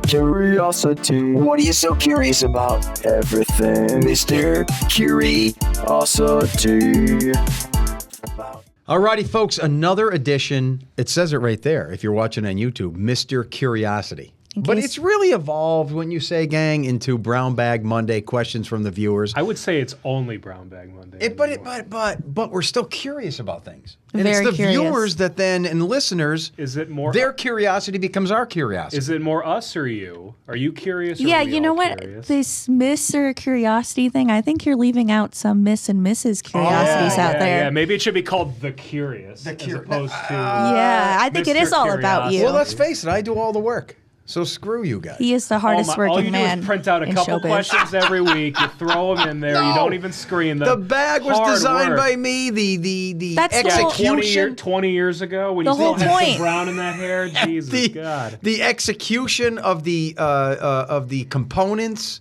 Curiosity. What are you so curious about? Everything, Mr. Curiosity. Alrighty, folks, another edition. It says it right there if you're watching on YouTube, Mr. Curiosity. But it's really evolved, when you say, gang, into Brown Bag Monday, questions from the viewers. I would say it's only Brown Bag Monday. But we're still curious about things. And Very it's the curious. viewers that then, and listeners, Is it more? their curiosity becomes our curiosity. Is it more us or you? Are you curious? Or Yeah, are we you know all what? curious? This Mr. Curiosity thing, I think you're leaving out some Miss and Mrs. Curiosities out there. Yeah, maybe it should be called The Curious as opposed to... Yeah, I think it Mr. is all about you. Curiosity. Well, let's face it, I do all the work. So screw you guys. He is the hardest all working you man do is print out a in couple showbiz. questions every week. You throw them in there. You don't even screen them. The bag was Hard designed work. by me. The That's the whole- execution. 20 years ago when The you still whole had point. some brown in that hair. Jesus God. The execution of the components,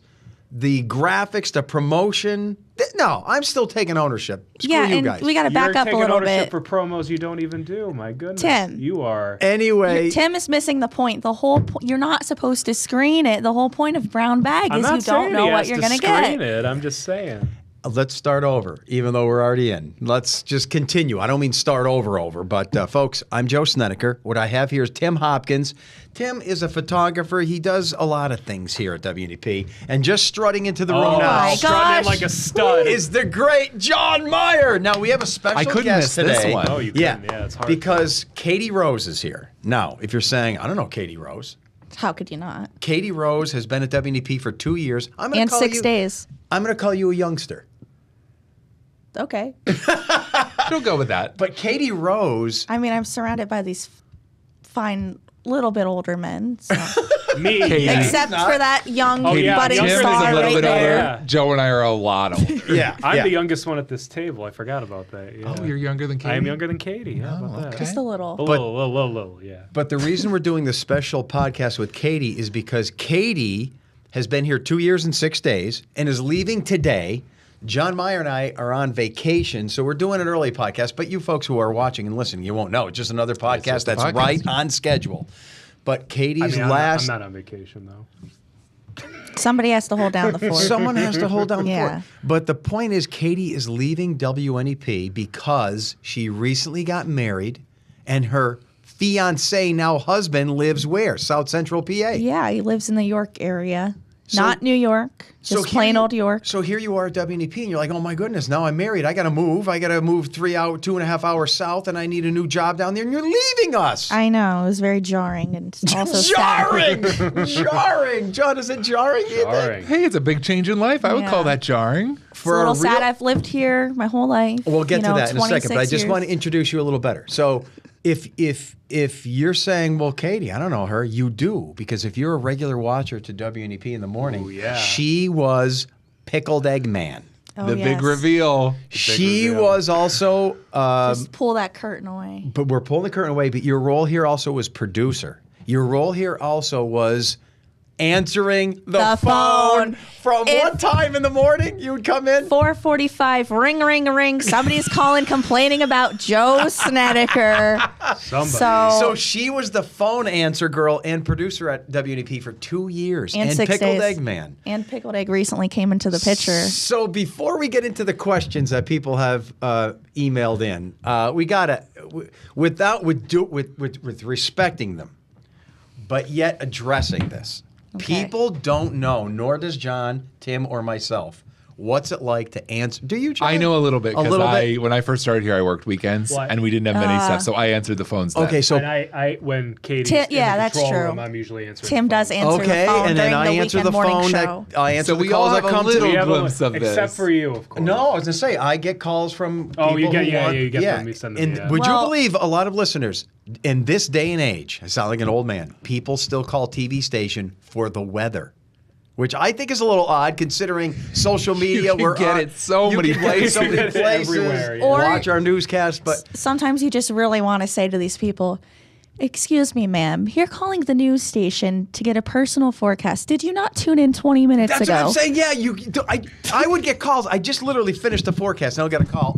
the graphics, the promotion. No, I'm still taking ownership. Screw Yeah, you and guys. we got to back You're up a taking little ownership bit. for promos you don't even do. My goodness. Tim. You are. Anyway, Tim is missing the point. The whole you're not supposed to screen it. The whole point of Brown Bag I'm is not you saying don't know he what has you're to going to screen get. it. I'm just saying. let's start over, even though we're already in. Let's just continue. I don't mean start over, but folks, I'm Joe Snedeker. What I have here is Tim Hopkins. Tim is a photographer. He does a lot of things here at WNEP. And just strutting into the room now my strutting in gosh. like a stud. is the great John Meyer. Now, we have a special I couldn't guest miss this today. one. Oh, you couldn't. Yeah, it's hard. Because Katie Rose is here. Now, if you're saying, I don't know Katie Rose. How could you not? Katie Rose has been at WNEP for 2 years. I'm gonna And call 6 you, days. I'm going to call you a youngster. Okay. She'll go with that. But Katie Rose, I mean, I'm surrounded by these fine, little bit older men. So. Me. Katie. Except for that young yeah, budding Tim Tim is is star a little right bit there. older. Yeah. Joe and I are a lot older. yeah, I'm yeah. the youngest one at this table. I forgot about that. Yeah. Oh, you're younger than Katie? I am younger than Katie. How about that? okay. Just a little. A little, yeah. But the reason we're doing this special podcast with Katie is because Katie has been here 2 years and 6 days and is leaving today. John Meyer and I are on vacation, so we're doing an early podcast. But you folks who are watching and listening, you won't know. It's just another podcast just a that's podcast. right on schedule. But Katie's I'm last... not on vacation, though. Somebody has to hold down the fort. Someone has to hold down the Yeah. fort. But the point is, Katie is leaving WNEP because she recently got married, and her fiancé, now husband, lives where? South Central PA. Yeah, he lives in the York area. Not New York. Just here plain you- old York. So here you are at WNEP, and you're like, oh my goodness, now I'm married. I got to move. I got to move 2.5 hours south, and I need a new job down there, and you're leaving us. I know. It was very jarring and also jarring! sad. Jarring! John, is it jarring? you think? Jarring. Hey, it's a big change in life. I would Yeah. call that jarring. It's a little sad. I've lived here my whole life. We'll get you to know, that in a second, but I 26 just years. want to introduce you a little better. So if you're saying, well, Katie, I don't know her, you do, because if you're a regular watcher to WNEP in the morning, yeah. she was Pickled Egg Man. Oh, The big yes. reveal. She reveal. was also, Just pull that curtain away. but we're pulling the curtain away, but your role here also was producer. Your role here also was answering the phone. From what time in the morning you would come in? 4:45. Ring, ring, ring. Somebody's calling, complaining about Joe Snedeker. Somebody. So she was the phone answer girl and producer at WNEP for 2 years. And 6 Pickled days. Egg Man. And Pickled Egg recently came into the picture. So before we get into the questions that people have emailed in, we gotta with respecting them, but yet addressing this. Okay. People don't know, nor does John, Tim, or myself, what's it like to answer. Do you, John? I know a little bit A little because bit? when I first started here, I worked weekends What? and we didn't have many stuff, so I answered the phones then. Okay, so And I when Katie's Tim- in yeah, the that's control true. room, I'm usually answering Tim the phone. does answer okay, the phone and then during I the answer weekend the morning phone. show. I answer So the we calls all that have a come little to. We have glimpse of except this. for you, of course. No, I was gonna say I get calls from people Oh, you get- who yeah, want, yeah, you get them, you send them, And yeah. would you Well- believe a lot of listeners in this day and age? I sound like an old man. People still call TV station for the weather, which I think is a little odd considering social media. can We're get on- it so you many can get it so many places. places. Everywhere, yeah. Or- Watch our newscast, but Sometimes you just really want to say to these people, Excuse me, ma'am. You're calling the news station to get a personal forecast. Did you not tune in 20 minutes That's ago? what I'm saying. Yeah, I would get calls. I just literally finished the forecast, and I'll get a call.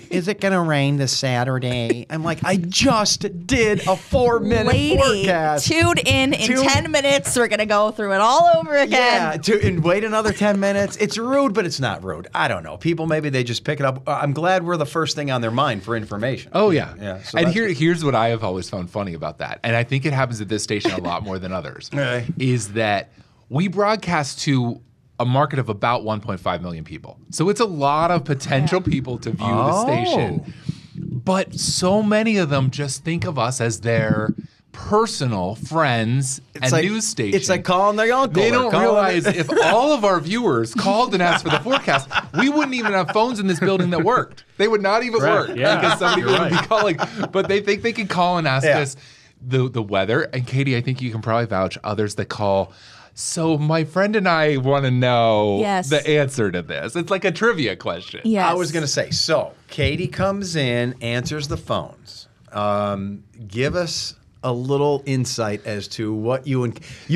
Is it going to rain this Saturday? I'm like, I just did a 4-minute Lady, forecast. tune in 10 minutes. We're going to go through it all over again. Yeah, and wait another 10 minutes. It's rude, but it's not rude. I don't know. People, maybe they just pick it up. I'm glad we're the first thing on their mind for information. Oh, yeah. Yeah. So And here's what I have always found funny about that, and I think it happens at this station a lot more than others, is that we broadcast to a market of about 1.5 million people. So it's a lot of potential people to view the station. But so many of them just think of us as their personal friends and news station. It's like calling their uncle. They don't realize if all of our viewers called and asked for the forecast, we wouldn't even have phones in this building that worked. They would not even work because somebody would be calling. But they think they can call and ask us the weather. And Katie, I think you can probably vouch others that call. So my friend and I want to know the answer to this. It's like a trivia question. Yes. I was going to say, so Katie comes in, answers the phones. Give us a little insight as to what you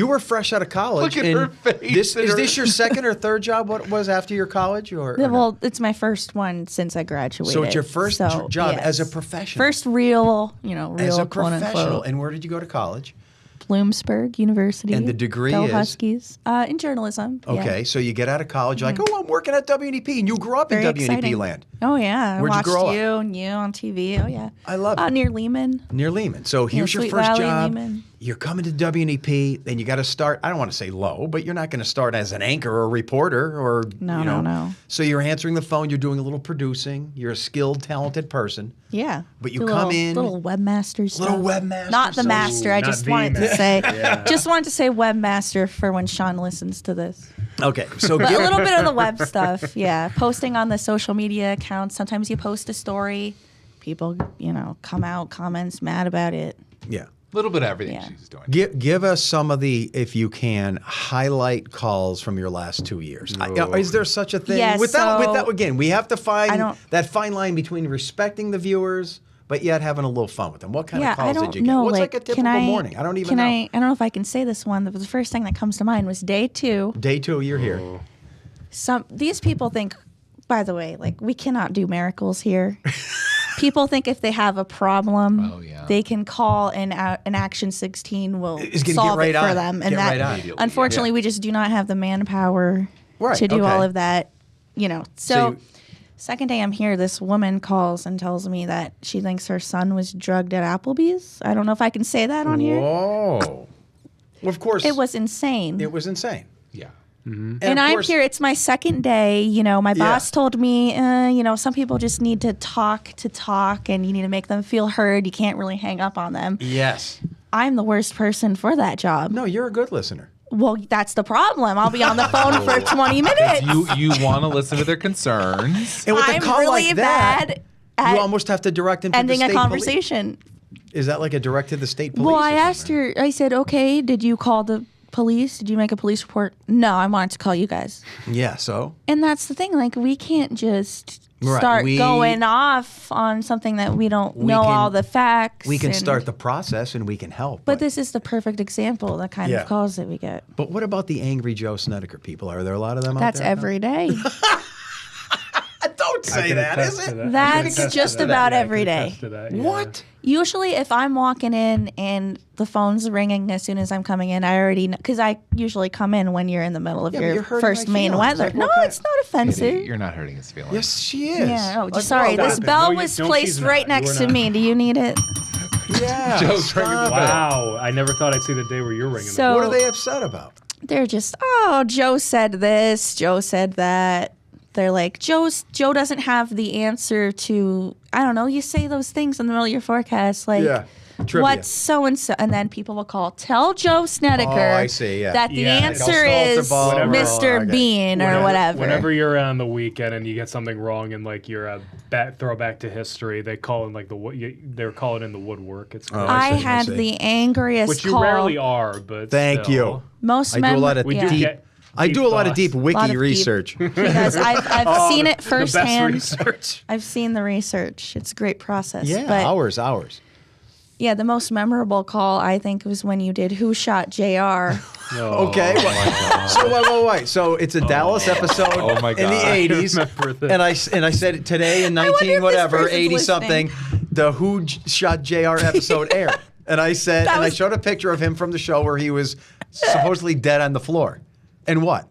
were fresh out of college. Look at her face. Is this your second or third job? What was after your college? Or Well, no? it's my first one since I graduated. So it's your first job as a professional. First real, as a quote professional. unquote. And where did you go to college? Bloomsburg University. And the degree Go is? Huskies. In journalism. Okay, so you get out of college, you're like, oh, I'm working at WNEP, and you grew up Very in WNEP exciting. land. Oh, yeah. Where'd I you watched grow up? you and you on TV. Oh, yeah. I love it. Near Lehman. Near Lehman. So here's your Sweet first Valley, job. Lehman. You're coming to WNEP, and you got to start, I don't want to say low, but you're not going to start as an anchor or a reporter or, No. So you're answering the phone, you're doing a little producing, you're a skilled, talented person. Yeah. But you Do come little, in. Little webmaster stuff. Little webmaster Not the stuff. master. I Not just the wanted to master. say, just wanted to say webmaster for when Sean listens to this. Okay, so But a little bit of the web stuff, yeah. Posting on the social media accounts. Sometimes you post a story, people, come out, comments, mad about it. yeah. A little bit of everything Yeah. she's doing. Give us some of the, if you can, highlight calls from your last 2 years. Is there such a thing? Yes, Without again, we have to find don't- that fine line between respecting the viewers, but yet having a little fun with them. What kind of I calls don't did you get? know. What's like, like a typical morning? I don't even know. I don't know if I can say this one. The first thing that comes to mind was day 2. Day 2, you're here. These people think, by the way, like we cannot do miracles here. People think if they have a problem, they can call and an Action 16 will It's gonna solve get right it for on. them. Get And that, right on. unfortunately, we just do not have the manpower to do all of that. So second day I'm here, this woman calls and tells me that she thinks her son was drugged at Applebee's. I don't know if I can say that on here. Whoa. Well, of course. It was insane. It was insane. Yeah. And And of I'm course- here. It's my second day. My boss told me, some people just need to talk, and you need to make them feel heard. You can't really hang up on them. Yes. I'm the worst person for that job. No, you're a good listener. Well, that's the problem. I'll be on the phone for 20 minutes. You want to listen to their concerns. And with a I'm call really like that, bad at you almost have to direct them to ending the a state conversation. Police. Is that like a direct to the state police? Well, I or asked something? her, I said, okay, did you call the police? Did you make a police report? No, I wanted to call you guys. Yeah, so? And that's the thing. Like, we can't just Right, start we- going off on something that we don't know can- all the facts. We can and- start the process and we can help. But this is the perfect example, the kind Yeah. of calls that we get. But what about the angry Joe Snedeker people? Are there a lot of them That's out there? every day. Don't I say can that, attest is to it? that. I can That's attest just to that. about Yeah, I every can day. attest to that, yeah. What? Usually, if I'm walking in and the phone's ringing as soon as I'm coming in, I already know, because I usually come in when you're in the middle of Yeah, but your you're hurting first my main feelings. weather. Like, No, what kind- it's not offensive. You're not hurting his feelings. Yes, she is. Yeah. Oh, Like, sorry. well, This stop it. bell No, you- was no, placed she's right not. You next were to not. me. Do you need it? Yeah. Joe's stop ringing the it. Wow, I never thought I'd see the day where you're ringing. So- What are they upset about? They're just, oh, Joe said this, Joe said that. They're like, Joe doesn't have the answer to, I don't know, you say those things in the middle of your forecast, like, Yeah. Trivia. what's so-and-so? And then people will call, tell Joe Snedeker Oh, I see, yeah. that the Yeah. answer Tell is Stalter Ball. Mr. Okay. Bean or whatever. Whenever you're on the weekend and you get something wrong and like you're a throwback to history, they call in like they're calling in the woodwork. It's crazy. I I see, had see. the angriest Which you call. rarely are, but Thank still. you. Most I do a lot of We yeah. do deep. get I do a lot of deep thoughts. wiki Lot of deep- research. because I've seen it The best firsthand. research. I've seen the research. It's a great process. Yeah, but hours. Yeah, the most memorable call, I think, was when you did Who Shot JR? Okay. So wait. So it's a Dallas episode my in the 80s. And I said today in 19 whatever, 80 something, the Who Shot JR episode aired. And I said, I showed a picture of him from the show where he was supposedly dead on the floor. And what?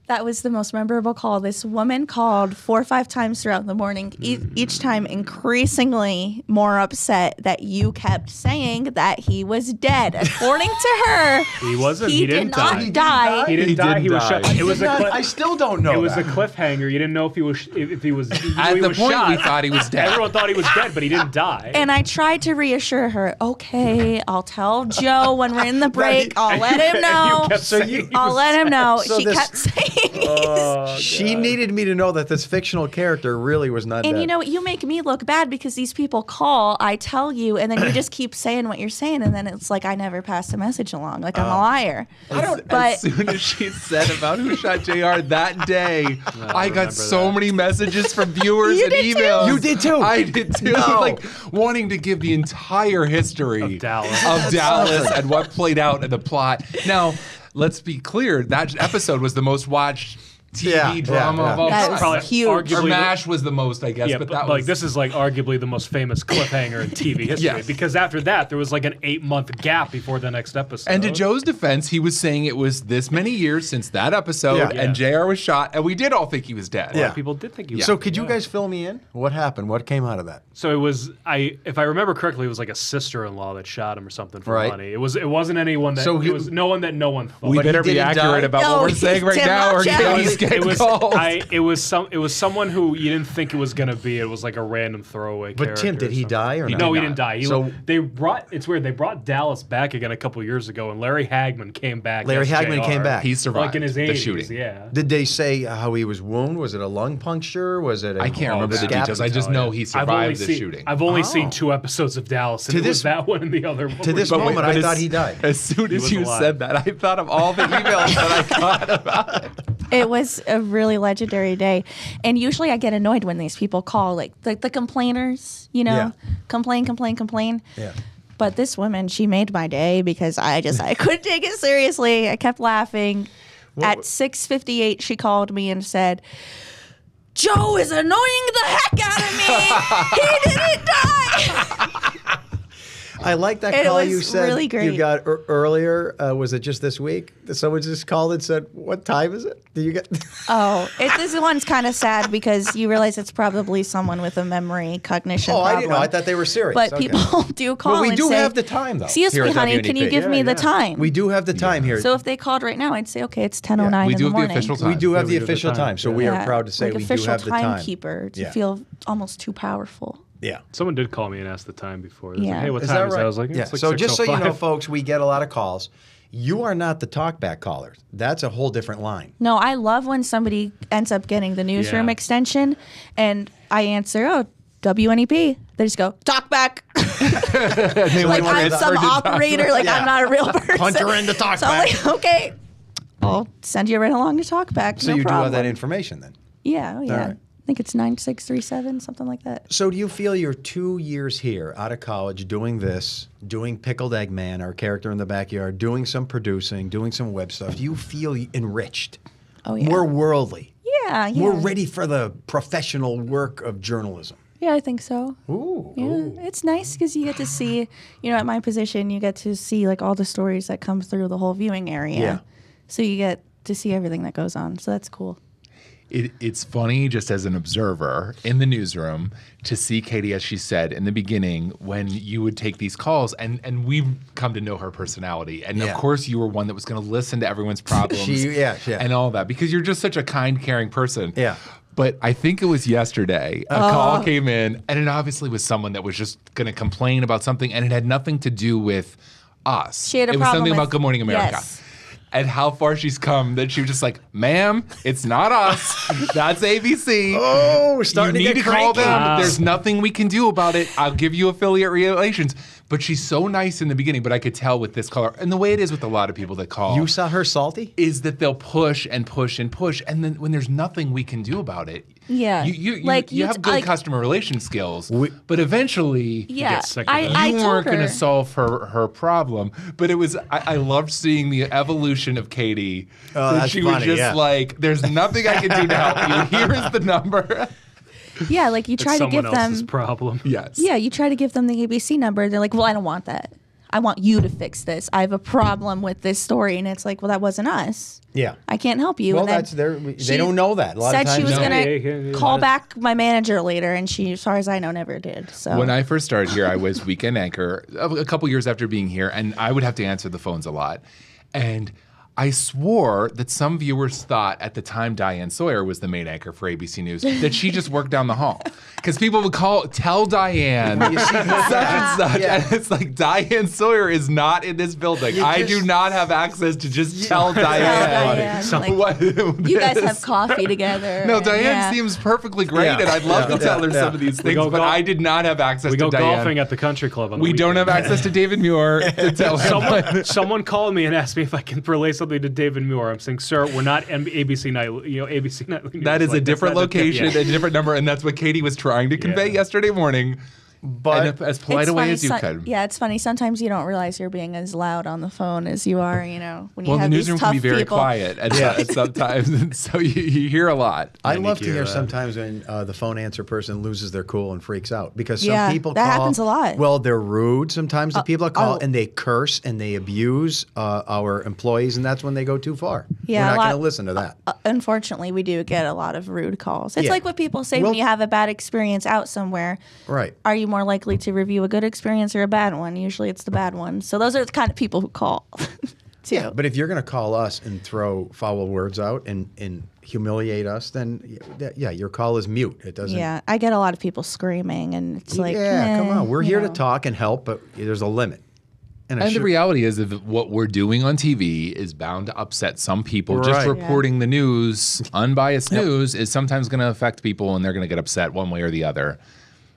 That was the most memorable call. This woman called 4 or 5 times throughout the morning, each time increasingly more upset that you kept saying that he was dead. According to her, he wasn't. He did not die. He didn't die. He was shot. It was I still don't know. It was a cliffhanger. You didn't know if he was At the point, shot. we thought he was dead. Everyone thought he was dead, but he didn't die. And I tried to reassure her. Okay, I'll tell Joe when we're in the break. I'll let him know. I'll let him know. She kept saying. She needed me to know that this fictional character really was not dead. And you know what? You make me look bad because these people call, I tell you, and then you just keep saying what you're saying, and then it's like I never passed a message along. Like I'm a liar. As soon as she said about Who Shot JR that day, I got so many messages from viewers and emails. You did too. I did too. No. Like wanting to give the entire history Of Dallas. And what played out in the plot. Now, let's be clear, that episode was the most watched TV drama of all That time. was Probably huge. Or MASH was the most, I guess, Yeah, but but that like was... this is like arguably the most famous cliffhanger in TV history. Yes. Because after that, there was like an 8-month gap before the next episode. And to Joe's defense, he was saying it was this many years since that episode, Yeah. and JR was shot, and we did all think he was dead. a lot of people did think he was. So could you guys fill me in? What happened? What came out of that? So it was if I remember correctly, it was like a sister-in-law that shot him or something for Right. money. It wasn't anyone that So it was no one that no one thought. We But he better be didn't accurate die? about No, what we're he's saying right Tim now, or Montgomery. Katie's getting it was called. it was someone who you didn't think it was gonna be. It was like a random throwaway. But character Tim, did or he something. die or not? No, he not. didn't die. So- It's weird. They brought Dallas back again a couple years ago, and Larry Hagman came back. Larry as Hagman JR. came back. He survived like in his the 80s, shooting. Yeah. Did they say how he was wounded? Was it a lung puncture? Was it? I can't remember the scap- details. I just know he survived the shooting. I've only seen 2 episodes of Dallas, and To it was this- that one and the other one. To this were- moment, I thought he died. As soon as was you alive. said that, I thought of all the emails that I got about it. It was a really legendary day. And usually I get annoyed when these people call, like the complainers, you know, Yeah. complain. Yeah. But this woman, she made my day because I couldn't take it seriously. I kept laughing. At 6:58, she called me and said, Joe is annoying the heck out of me. He didn't die. I like that It call was you said really great. you got earlier. Was it just this week? Someone just called and said, "What time is it?" Did you get? This one's kind of sad because you realize it's probably someone with a memory cognition Oh, problem. I didn't know. I thought they were serious. But Okay. people do call But we and do say, have the time, though, Excuse here me, at honey, can you WNEP. give me the time? We do have the time here. So if they called right now, I'd say, okay, it's 10:09 We in do the have the morning. official time. we do have we the do have the official time. time, so we are proud to say like we do official have the time. timekeeper to Yeah. feel almost too powerful. Yeah. Someone did call me and ask the time before. They was Yeah. like, hey, what Is time that is that? right? I was like, yeah. it's like So just so you know, 6:05. folks, we get a lot of calls. You are not the talkback callers. That's a whole different line. No, I love when somebody ends up getting the newsroom Yeah. extension and I answer, oh, WNEP. They just go, talk back. Like I'm some operator, like I'm not a real person. Punch her in to talk So I'm back. like, okay, I'll send you right along to talk back. So no you problem. do have that information then. Yeah, yeah. right. I think it's 9637, something like that. So do you feel you're 2 years here out of college doing this, doing Pickled Egg Man, our character in the backyard, doing some producing, doing some web stuff? Do you feel enriched? Oh, yeah. More worldly? Yeah, yeah. More ready for the professional work of journalism? Yeah, I think so. Ooh. Yeah, it's nice because you get to see, you know, at my position, you get to see like all the stories that come through the whole viewing area. Yeah. So you get to see everything that goes on. So that's cool. It's funny just as an observer in the newsroom to see Katie, as she said in the beginning, when you would take these calls, and we've come to know her personality. And Yeah. of course you were one that was going to listen to everyone's problems Yeah. and all that because you're just such a kind, caring person. Yeah. But I think it was yesterday, a call came in, and it obviously was someone that was just going to complain about something, and it had nothing to do with us. She had a it was problem something with- about Good Morning America. Yes. And how far she's come that she was just like, ma'am, it's not us. That's ABC. Oh, you starting need to to get call cranky. them. Wow. There's nothing we can do about it. I'll give you affiliate relations. But she's so nice in the beginning, but I could tell with this caller, and the way it is with a lot of people that call. You saw her salty? Is that they'll push and push and push, and then when there's nothing we can do about it, Yeah. you have good customer relation skills, but eventually You get sick of it. you weren't going to solve her problem. But it was, I loved seeing the evolution of Katie. That's she funny, was just like, there's nothing I can do to help you. Here is the number. Yeah, like you try to give someone else's them. problem. Yes. Yeah, you try to give them the ABC number. They're like, well, I don't want that. I want you to fix this. I have a problem with this story. And it's like, well, that wasn't us. Yeah. I can't help you. Well, And then they don't know that. A lot said of times she was No. going Yeah, to call back my manager later, and she, as far as I know, never did. So When I first started here, I was weekend anchor a couple years after being here, and I would have to answer the phones a lot. And I swore that some viewers thought at the time Diane Sawyer was the main anchor for ABC News, that she just worked down the hall. Because people would tell Diane such and such. Yeah. And it's like, Diane Sawyer is not in this building. I do not have access to just tell Diane. Diane, what you guys this. have coffee together. No, and Diane seems perfectly great, Yeah. and I'd love to tell her Yeah. some of these things, go but golf- I did not have access We to go Diane. golfing at the country club on the We don't have weekend. access to David Muir to tell him. Someone called me and asked me if I can relay something to David Muir. I'm saying, sir, we're not ABC Nightly. ABC Nightly News. That is a different that's not- location, yeah. a different number, and that's what Katie was trying to convey yesterday morning. But And as polite It's a way funny, as you could. Yeah, it's funny. Sometimes you don't realize you're being as loud on the phone as you are, when you Well, the have these newsroom tough can be very people. quiet at sometimes, and so you hear a lot. I Yeah, love to Nikki, hear sometimes when the phone answer person loses their cool and freaks out because some Yeah, people that call. happens a lot. Well, they're rude sometimes. The people that call oh. and they curse and they abuse our employees, and that's when they go too far. Yeah, We're a not going to lot- listen to that. Unfortunately, we do get a lot of rude calls. It's Yeah. like what people say Well- when you have a bad experience out somewhere. Right. Are you more likely to review a good experience or a bad one? Usually it's the bad one. So those are the kind of people who call, too. Yeah, but if you're going to call us and throw foul words out and humiliate us, then yeah, your call is mute. It doesn't. Yeah, I get a lot of people screaming, and it's like, yeah, come on. We're you here to know. talk and help, but there's a limit. And the reality is that what we're doing on TV is bound to upset some people. Just Right. reporting the news, unbiased news, is sometimes going to affect people, and they're going to get upset one way or the other,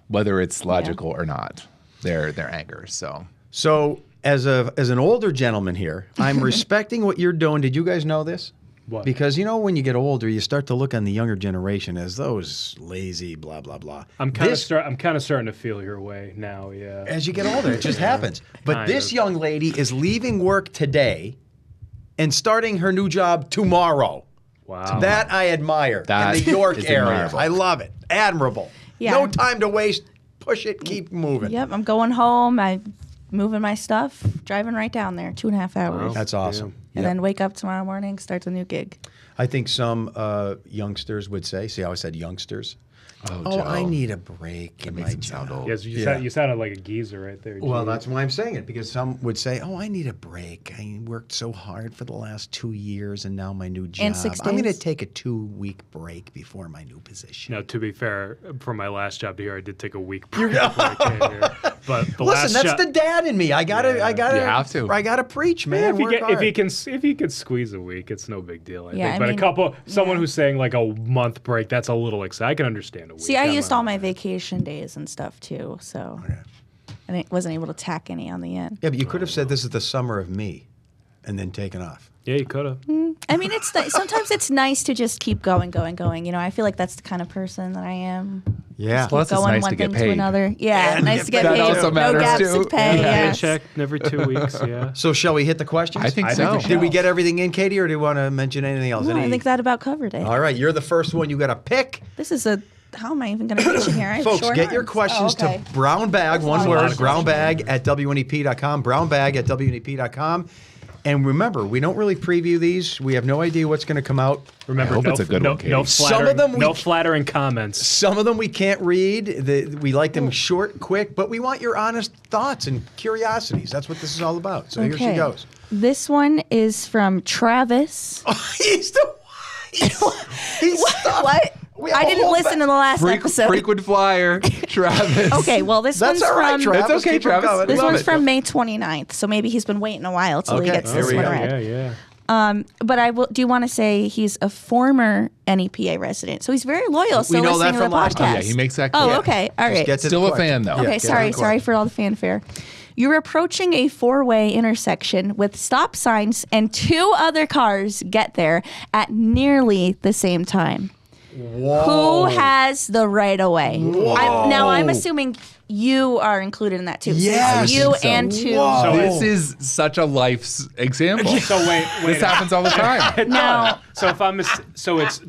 whether it's logical or not. Their anger. So as an older gentleman here, I'm respecting what you're doing. Did you guys know this? What? Because when you get older, you start to look on the younger generation as those lazy, blah blah blah. I'm kind of starting to feel your way now. Yeah. As you get older, it just happens. But Kind this of. young lady is leaving work today and starting her new job tomorrow. Wow. That I admire. That in the York is area. admirable. I love it. Admirable. Yeah. No time to waste. Push it. Keep moving. Yep, I'm going home. I'm moving my stuff, driving right down there, 2.5 hours. That's awesome. And Yep. then wake up tomorrow morning, start the new gig. I think some youngsters would say, see how I said youngsters? Oh, Joe. I need a break in my Makes him sound job. old. Yes, Yeah. you sounded like a geezer right there. Well, Gee. that's why I'm saying it, because some would say, oh, I need a break. I worked so hard for the last 2 years, and now my new job. And 6 I'm going to days. take a 2-week break before my new position. Now, to be fair, for my last job here, I did take a week break before I came here. But the last Listen, that's job, the dad in me. I gotta, Yeah. You have to. I gotta preach, man. Yeah, if Work hard. if he can squeeze a week, it's no big deal. I Yeah, think. I But mean, someone who's saying like a month break, that's a little exciting. I can understand a week. See, I I'm used not- all my vacation days and stuff too, so and I wasn't able to tack any on the end. Yeah, but you could have said this is the summer of me, and then taken off. Yeah, you could have. I mean, sometimes it's nice to just keep going. I feel like that's the kind of person that I am. Yeah. Plus, it's Going nice one to get thing to paid. another. Yeah, And nice get to get paid. paid. That also no matters, gaps too. in pay. Yeah, Yeah. paycheck every 2 weeks. Yeah. So shall we hit the questions? I think I so. think we should. Did we get everything in, Katie, or do you want to mention anything else? No, I think that about covered it. All right, you're the first one. You got to pick. This is how am I even going to pitch in here? I have Folks, short get your arms. questions Oh, okay. to brown bag, one That's a lot word, of brown questions. bag at WNEP.com, brown bag at WNEP.com. And remember, we don't really preview these. We have no idea what's going to come out. Remember, I hope no, it's a good no, one, Katie. no Some flattering, of them we- no flattering comments. Some of them we can't read. We like them short, quick, but we want your honest thoughts and curiosities. That's what this is all about. So here she Okay. goes. This one is from Travis. He's stuck. What? We have I a didn't whole listen to the last episode. Frequent flyer, Travis. Okay, well, this That's one's all right, from Travis. That's okay, Keep 'em Travis. coming. this Love one's it. from May 29th, so maybe he's been waiting a while till he Okay, gets there this we one go. read. Yeah. But I do want to say he's a former NEPA resident, so he's very loyal. Still know listening that to the from last podcast. time. Oh, yeah, he makes that Oh, clear. okay, all right. Get to the Still a question. fan, though. Yeah, Okay, get to sorry the question. for all the fanfare. You're approaching a 4-way intersection with stop signs and 2 other cars get there at nearly the same time. Whoa. Who has the right of way? Now I'm assuming you are included in that too. Yes. So you and 2. Whoa. So this is such a life's example. So wait. This happens all the time. No. So if I'm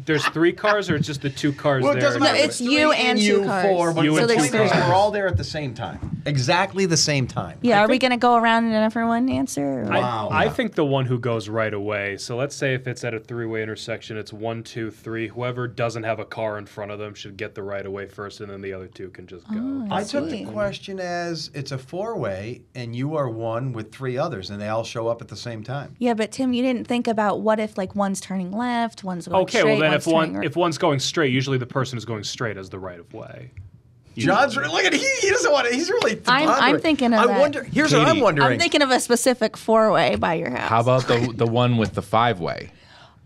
there's 3 cars or it's just the 2 cars Well, it there? doesn't No, matter. it's you and 2 cars. 4, but You the and point 2 is cars. we're all there at the same time. Exactly the same time. Yeah, are we going to go around and everyone answer? Or? I think the one who goes right away. So let's say if it's at a 3-way intersection, it's 1, 2, 3. Whoever doesn't have a car in front of them should get the right of way first, and then the other 2 can just go. I took the question as it's a 4-way, and you are one with 3 others, and they all show up at the same time. Yeah, but Tim, you didn't think about what if like one's turning left, one's going straight. Okay, well then one's if one's going straight, usually the person who's going straight has the right of way. John's look at he doesn't want to. He's really. I'm thinking of I that. wonder. Here's what I'm Katie. wondering. I'm thinking of a specific 4-way by your house. How about the one with the 5-way?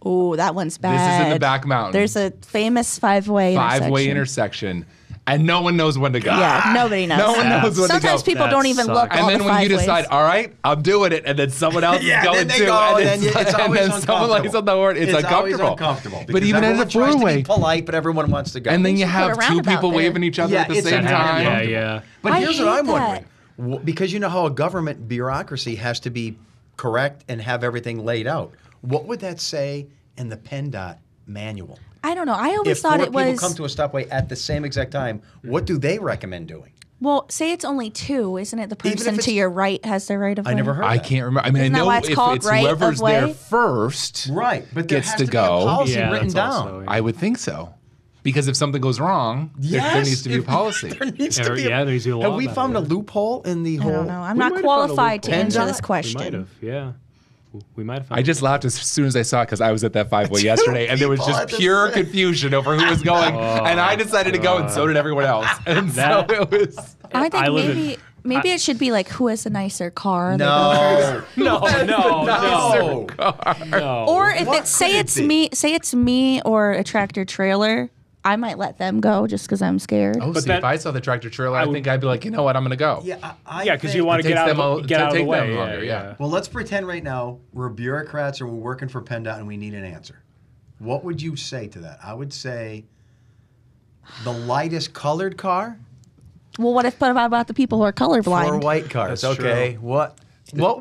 Ooh, that one's bad. This is in the back mountain. There's a famous 5-way intersection. 5-way intersection. And no one knows when to go. Yeah, nobody knows. No one knows when to go. Sometimes people That don't even sucks. look all And then the when you 5 ways. decide, all right, I'm doing it, and then someone else Yeah, is going then they too, go, and and then it's always then someone lays on the horn, it's always uncomfortable. uncomfortable. But because even at everyone a tries to be 4-way, polite, but everyone wants to go. and then you should have put a 2 roundabout people there. waving each other Yeah, at the it's same a time. Yeah. But I here's what hate I'm that. wondering. Because you know how a government bureaucracy has to be correct and have everything laid out. What would that say in the PennDOT manual? I don't know. I always If thought 4 it people was. come to a stopway at the same exact time, what do they recommend doing? Well, say it's only 2, isn't it? The Even if person it's- to your right has the right of way. I never heard I that. can't remember. I mean, Isn't I that know why it's if called it's right of whoever's there way? Right, first but there gets has to to be a go. policy Yeah, written that's down. also- I would think so. Because if something goes wrong, there needs to be a policy. There needs to be. there needs to be a law Have we about found it. a loophole in the I whole? don't know. I'm We not might have found a qualified to loophole. answer PennDOT? this We might question. have, yeah. We might have found I just laughed as soon as I saw it because I was at that 5-way yesterday, and there was people just at the pure same- confusion over who was going. And I decided to go, and so did everyone else. And That- so it was. I think I live in- maybe it should be like who has a nicer car. They go No. No. No. Or if What it's say could it it's be? me, say it's me or a tractor trailer, I might let them go just because I'm scared. Oh, see, then- if I saw the tractor trailer, I would- think I'd be like, you know what, I'm going to go. Yeah, I Yeah, because think- you want to It get takes out them of the, get out of the take them way. longer, yeah. Well, let's pretend right now we're bureaucrats or we're working for PennDOT and we need an answer. What would you say to that? I would say the lightest colored car Well, what about the people who are colorblind? or white cars. That's Okay, true. what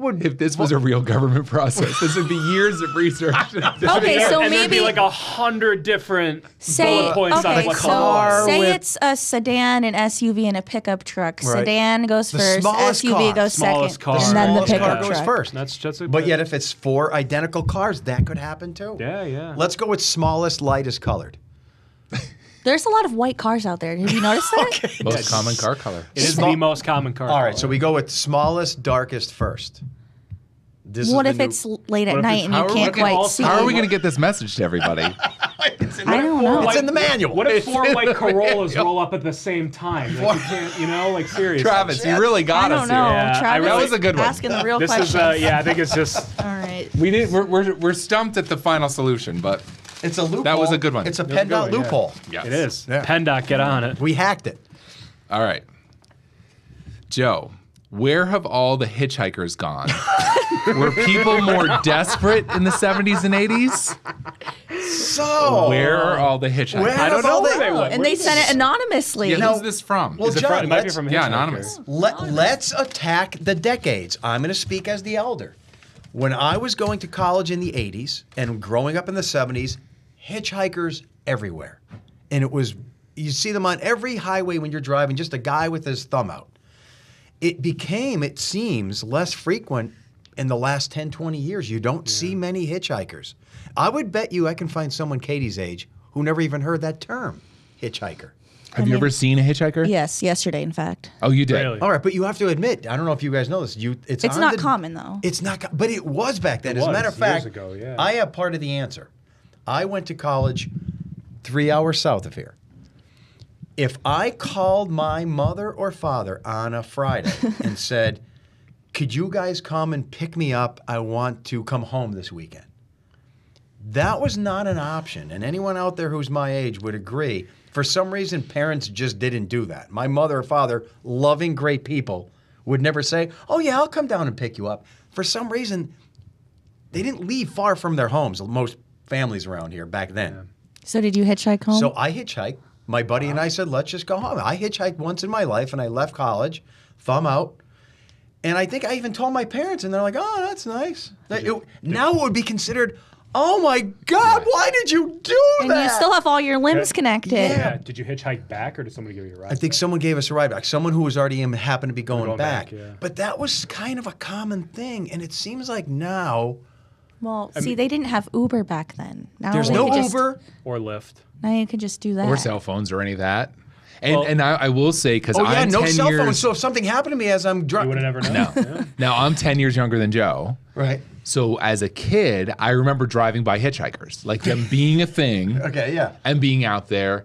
would If this was a real government process, this would be years of research. Okay, so and there'd be maybe like 100 different say bullet points on okay, what so color. say with- it's a sedan, an SUV, and a pickup truck. Right. Sedan goes The first, smallest SUV car. goes Smallest second, car. and then the smallest car pickup goes truck. first. That's just a But yet, if it's 4 identical cars, that could happen too. Yeah. Let's go with smallest, lightest colored. There's a lot of white cars out there. Have you noticed that? Most common car color. It is the most common car. All right, color. so we go with smallest, darkest first. This What is if the new- it's late at What if night it's- and how you are we can't gonna quite also- see? How are we going to get this message to everybody? It's in I the- don't know. It's in the manual. What if 4 in white the Corollas manual. roll up at the same time? Like, you can't, like seriously. Travis, you really I got us don't know. here. Yeah, I Travis really- That was a good one. asking the real This questions. is, yeah, I think it's just. All right. We're stumped at the final solution, but It's a loophole. That was a good one. It's a That was a good PennDOT one, yeah. loophole. yes. It is. Yeah. PennDOT, get on it. We hacked it. All right. Joe, where have all the hitchhikers gone? Were people more desperate in the 70s and 80s? So Where are all the hitchhikers? Where I don't have all know where the- they went. And they sent it anonymously. Yeah, Now- who's this from? Well, Is it John, It might be let's- from Yeah, Hitchhiker. anonymous. Let's attack the decades. I'm going to speak as the elder. When I was going to college in the 80s and growing up in the 70s, hitchhikers everywhere. And it was, you see them on every highway when you're driving, just a guy with his thumb out. It became, it seems, less frequent in the last 10, 20 years. You don't see many hitchhikers. I would bet you I can find someone Katie's age who never even heard that term, hitchhiker. Have you ever seen a hitchhiker? Yes, yesterday, in fact. Oh, you did? Really? All right, but you have to admit, I don't know if you guys know this. It's It's on not the- common, though. It's not, but it was back then. It As a was, matter of years fact, ago, yeah. I have part of the answer. I went to college 3 hours south of here. If I called my mother or father on a Friday and said, could you guys come and pick me up? I want to come home this weekend. That was not an option. And anyone out there who's my age would agree. For some reason, parents just didn't do that. My mother or father, loving great people, would never say, "Oh yeah, I'll come down and pick you up." For some reason, they didn't leave far from their homes. Most families around here back then. Yeah. So did you hitchhike home? So I hitchhiked. My buddy and I said, "Let's just go home." I hitchhiked once in my life, and I left college, thumb out. And I think I even told my parents, and they're like, "Oh, that's nice." Now it would be considered, "Oh my God, why did you do and that?" you still have all your limbs connected. Yeah. Did you hitchhike back, or did somebody give you a ride? I think someone gave us a ride back. Someone who was already happened to be going back. yeah. But that was kind of a common thing, and it seems like now Well, see, they didn't have Uber back then. Now there's they no could just- Uber. Or Lyft. Now you could just do that. Or cell phones or any of that. Well- And I will say, because Oh yeah, I'm no 10 cell years, phone. So if something happened to me as I'm You driving, would have never known. Yeah. Now, I'm 10 years younger than Joe. right? So as a kid, I remember driving by hitchhikers, like them being a thing Okay, yeah. and being out there.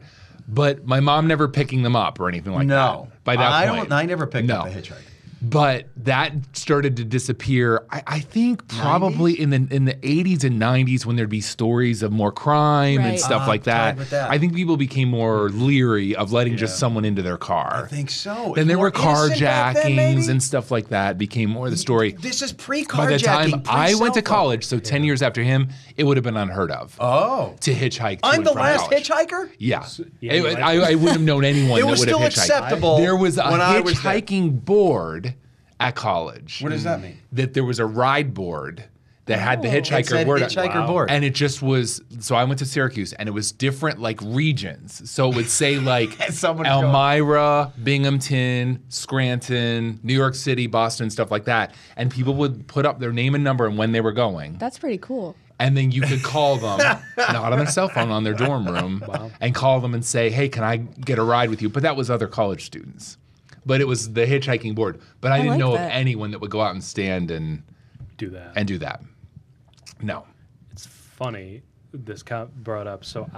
But my mom never picking them up or anything like No, that. By that point. I never picked No. up a hitchhiker. But that started to disappear. I think probably in the 80s and 90s when there'd be stories of more crime and Right. stuff like that. tied with that. I think people became more leery of letting just someone into their car. I think so. Then It's there more were innocent back then, carjackings maybe? and stuff like that. Became more the story. This is pre-carjacking. By the time I went to pre-cell phone. college, so 10 years after him, it would have been unheard of Oh, to hitchhike. To I'm and the from last college. hitchhiker. Yeah, yeah, you like- I wouldn't have known anyone It that was would have still hitchhiked. acceptable There was a when I was there. hitchhiking board at college. What does that mean? That there was a ride board that had the It hitchhiker said board. hitchhiker Wow. board. And it just was, so I went to Syracuse and it was different like regions. So it would say like Someone go- Elmira, Binghamton, Scranton, New York City, Boston, stuff like that. And people would put up their name and number and when they were going. That's pretty cool. And then you could call them, not on their cell phone, on their dorm room, and call them and say, "Hey, can I get a ride with you?" But that was other college students. But it was the hitchhiking board. But I didn't like know that. of anyone that would go out and stand and Do that. do that. No. It's funny this brought up. So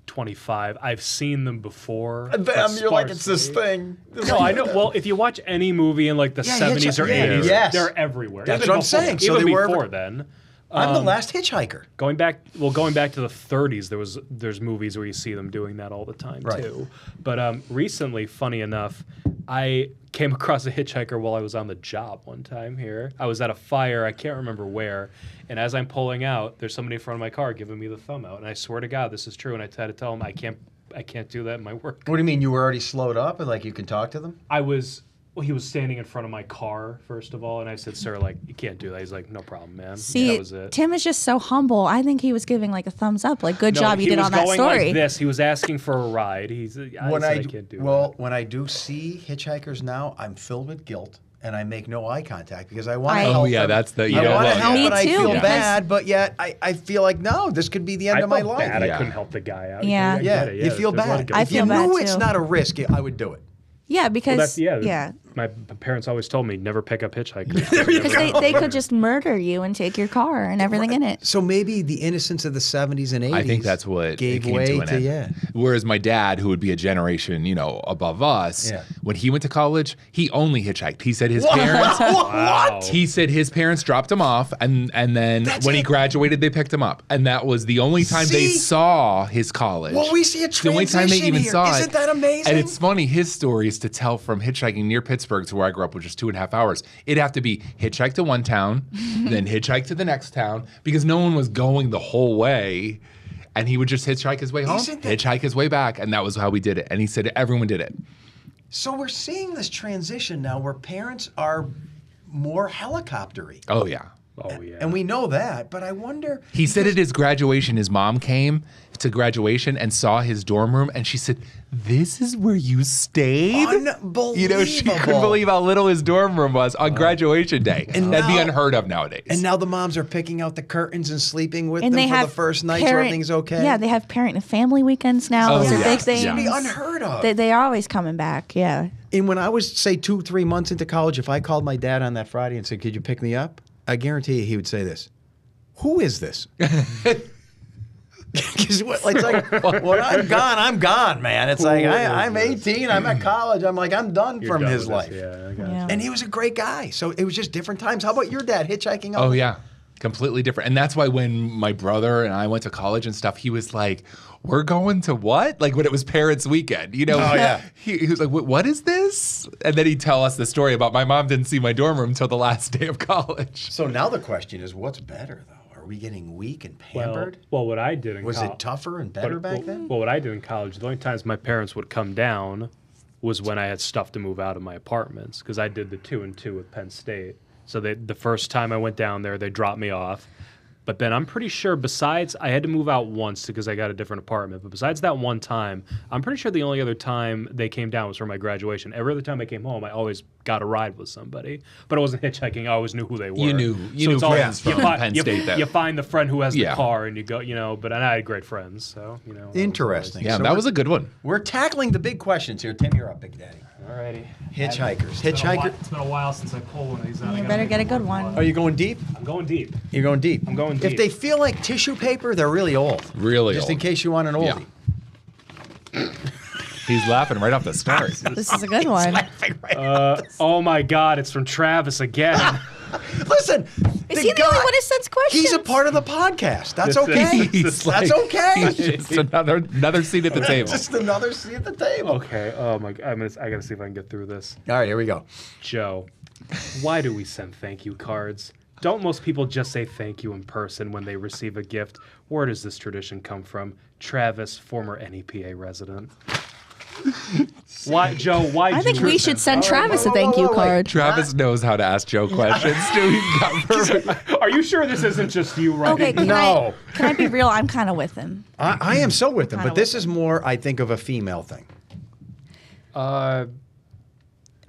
25. I've seen them before. but You're like, it's this sparsely. thing. No, I know. Well, if you watch any movie in like the Yeah, 70s or hitchhiking. 80s, Yes. they're everywhere. That's Even what I'm before- saying. So Even they were- before then. I'm the last hitchhiker. Going back to the 30s, there's movies where you see them doing that all the time Right. too. But recently, funny enough, I came across a hitchhiker while I was on the job one time here. I was at a fire, I can't remember where, and as I'm pulling out, there's somebody in front of my car giving me the thumb out, and I swear to God, this is true. And I had to tell him I can't do that in my work. What do you mean? You were already slowed up and like you can talk to them? Well, he was standing in front of my car, first of all, and I said, "Sir, like, you can't do that." He's like, "No problem, man." See, that was it. Tim is just so humble. I think he was giving like a thumbs up. Like, good job you did on that He was story. going like this. He was asking for a ride. I said, I can't do that. When I do see hitchhikers now, I'm filled with guilt and I make no eye contact because I want to Oh, help yeah, them. that's the- you I don't want to love help, it. but I Me too, feel because- bad. But yet I feel like no, this could be the end I of my felt life. bad. I Yeah. couldn't help the guy out. Yeah. I Yeah, get it. you feel there's a lot of bad. guilt. I If you feel bad, knew it's too. not a risk, I would do it. Yeah, because Well, yeah. My parents always told me never pick up hitchhikers. Because they could just murder you and take your car and everything in it. So maybe the innocence of the 70s and 80s. I think that's what it gave came way to an end. yeah. Whereas my dad, who would be a generation, above us, Yeah. when he went to college, he only hitchhiked. He said his parents. Wow. He said his parents dropped him off, and then That's when he it. graduated, they picked him up, and that was the only time they See? saw his college. Well, we see a the only time they transition even here. saw Isn't it. that amazing? And it's funny, his story is to tell from hitchhiking near Pittsburgh to where I grew up, which is 2.5 hours. It'd have to be hitchhike to one town, then hitchhike to the next town, because no one was going the whole way. And he would just hitchhike his way home, Isn't that- hitchhike his way back, and that was how we did it. And he said everyone did it. So we're seeing this transition now where parents are more helicoptery. Oh, yeah. Oh yeah. And we know that, but I wonder. He said at his graduation, his mom came to graduation and saw his dorm room, and she said, "This is where you stayed?" Unbelievable. She couldn't believe how little his dorm room was on graduation day. And That'd be now- unheard of nowadays. And now the moms are picking out the curtains and sleeping with And them they for have the first night so everything's okay. Yeah, they have parent and family weekends now. Oh, Those are yeah. big It things. should be unheard of. They are always coming back. Yeah. And when I was, say, 2-3 months into college, if I called my dad on that Friday and said, "Could you pick me up?" I guarantee you he would say this. Who is this? Because it's like, when I'm gone, man. It's like, I'm 18, I'm at college. I'm like, I'm done You're from done his with life. this. Yeah, I got Yeah. And he was a great guy. So it was just different times. How about your dad hitchhiking? oh, yeah. Completely different. And that's why when my brother and I went to college and stuff, he was like, we're going to what? Like when it was parents' weekend, you know? Oh, yeah. He was like, what is this? And then he'd tell us the story about my mom didn't see my dorm room until the last day of college. So now the question is, what's better, though? Are we getting weak and pampered? Well, what I did in Was it tougher and better back then? Well, what I did in college, the only times my parents would come down was when I had stuff to move out of my apartments, because I did the 2 and 2 with Penn State. So the first time I went down there, they dropped me off. But then I'm pretty sure besides, I had to move out once because I got a different apartment. But besides that one time, I'm pretty sure the only other time they came down was for my graduation. Every other time I came home, I always got a ride with somebody. But I wasn't hitchhiking. I always knew who they were. You knew friends from Penn State then. You find the friend who has the car and you go, but I had great friends. So, Interesting. Yeah, So that was a good one. We're tackling the big questions here. Tim, you're up, Big Daddy. Alrighty. Hitchhikers. It's been a while since I pulled one of these out. You better get a good one. Are you going deep? I'm going deep. You're going deep. I'm going deep. If they feel like tissue paper, they're really old. Really Just old. in case you want an oldie. He's laughing right off the start. This is a good one. Oh my God, it's from Travis again. Listen, Is he the only one who sends questions? He's a part of the podcast. That's This is- okay. He's That's like- okay. It's just another seat at the table. Just another seat at the table. Okay. Oh my God. I gotta see if I can get through this. All right, here we go. Joe, why do we send thank you cards? Don't most people just say thank you in person when they receive a gift? Where does this tradition come from? Travis, former NEPA resident. Why, Joe? Why? I think we should send Travis a thank you card. Travis knows how to ask Joe questions. Dude, he got perfect. Are you sure this isn't just you writing? Okay, can I be real? I'm kind of with him. I am so with him, Kinda but this with is more, I think, of a female thing.